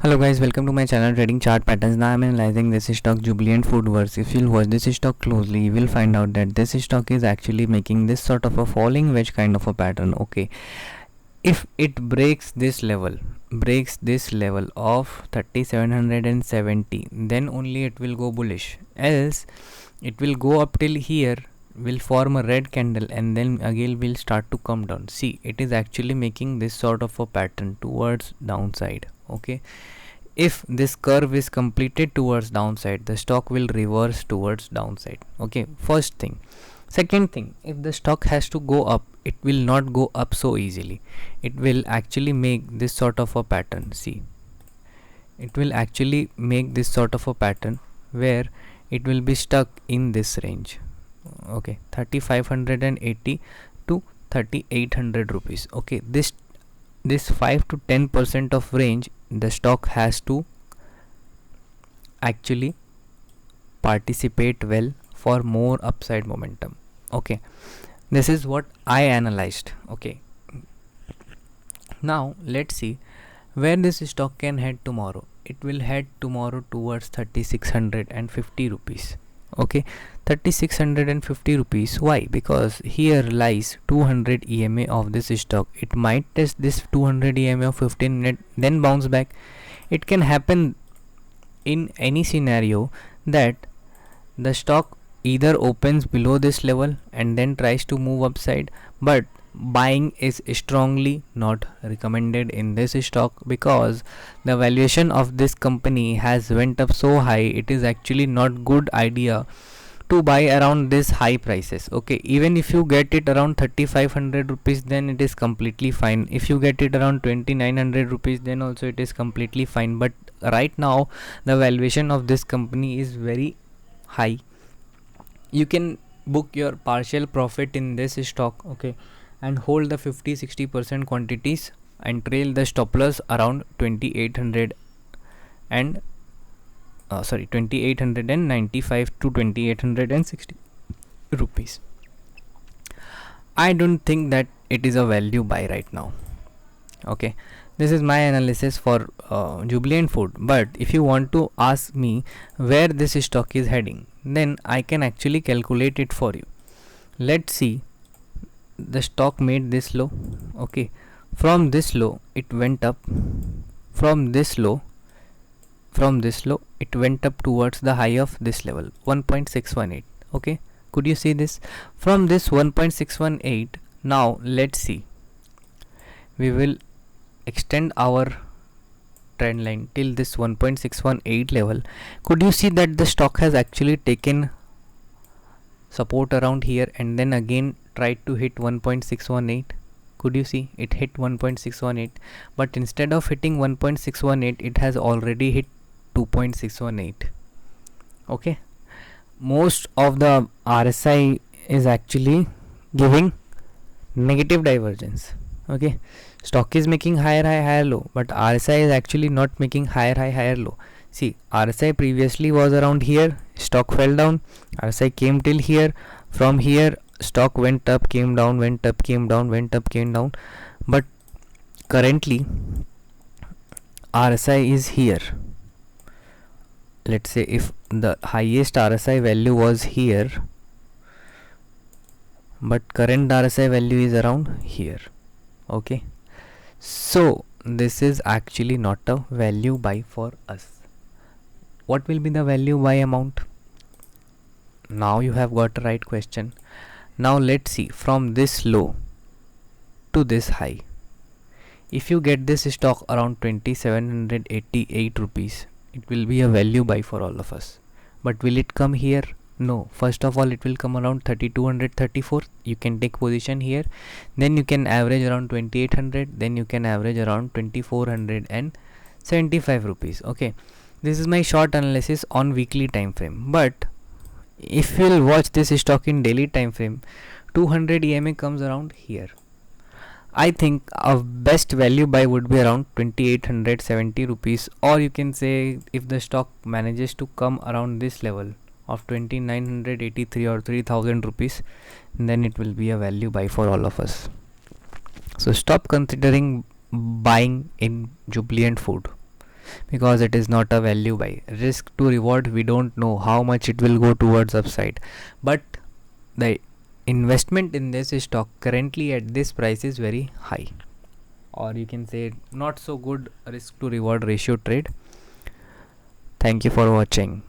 Hello guys, welcome to my channel Trading Chart Patterns. Now I am analyzing this stock Jubilant Foodworks. If you'll watch this stock closely, you will find out that this stock is actually making this sort of a falling wedge kind of a pattern. Okay, if it breaks this level of 3770, then only it will go bullish. Else it will go up till here, will form a red candle, and then again will start to come down. See, it is actually making this sort of a pattern towards downside. Okay, if this curve is completed towards downside, the stock will reverse towards downside. Okay, first thing. Second thing, if the stock has to go up, it will not go up so easily. It will actually make this sort of a pattern. See, it will actually make this sort of a pattern where it will be stuck in this range. Okay, 3580 to 3800 rupees. Okay, this 5 to 10% of range the stock has to actually participate well for more upside momentum. Okay, this is what I analyzed. Okay, now let's see where this stock can head tomorrow. It will head tomorrow towards 3650 rupees. Okay, 3650 rupees. Why? Because here lies 200 EMA of this stock. It might test this 200 EMA of 15 minute, then bounce back. It can happen in any scenario that the stock either opens below this level and then tries to move upside, but buying is strongly not recommended in this stock because the valuation of this company has went up so high. It is actually not good idea to buy around this high prices. Okay, even if you get it around 3500 rupees, then it is completely fine. If you get it around 2900 rupees, then also it is completely fine. But right now the valuation of this company is very high. You can book your partial profit in this stock. Okay, and hold the 50-60% quantities and trail the stop loss around 2800 and 2895 to 2860 rupees. I don't think that it is a value buy right now. Okay, this is my analysis for Jubilant Food. But if you want to ask me where this stock is heading, then I can actually calculate it for you. Let's see, the stock made this low. Okay, from this low it went up. From this low it went up towards the high of this level 1.618. Okay, could you see this? From this 1.618, now let's see, we will extend our trend line till this 1.618 level. Could you see that the stock has actually taken support around here and then again tried to hit 1.618? Could you see it hit 1.618, but instead of hitting 1.618 it has already hit 2.618. okay, most of the RSI is actually giving negative divergence. Okay, stock is making higher low, but RSI is actually not making higher low. See, RSI previously was around here, stock fell down, RSI came till here, from here stock went up, came down, went up, came down, went up, came down, but currently RSI is here. Let's say if the highest RSI value was here, but current RSI value is around here. Okay, so this is actually not a value buy for us. What will be the value buy amount? Now you have got the right question. Now let's see, from this low to this high, if you get this stock around 2788 rupees, it will be a value buy for all of us. But will it come here? No. First of all, it will come around 3234. You can take position here, then you can average around 2800, then you can average around 2475 rupees. Okay, this is my short analysis on weekly time frame. But if you will watch this stock in daily time frame, 200 EMA comes around here. I think a best value buy would be around 2870 rupees, or you can say if the stock manages to come around this level of 2983 or 3000 rupees, then it will be a value buy for all of us. So stop considering buying in Jubilant Food. because it is not a value buy. Risk to reward, we don't know how much it will go towards upside, but the investment in this stock currently at this price is very high, or you can say not so good risk to reward ratio trade. Thank you for watching.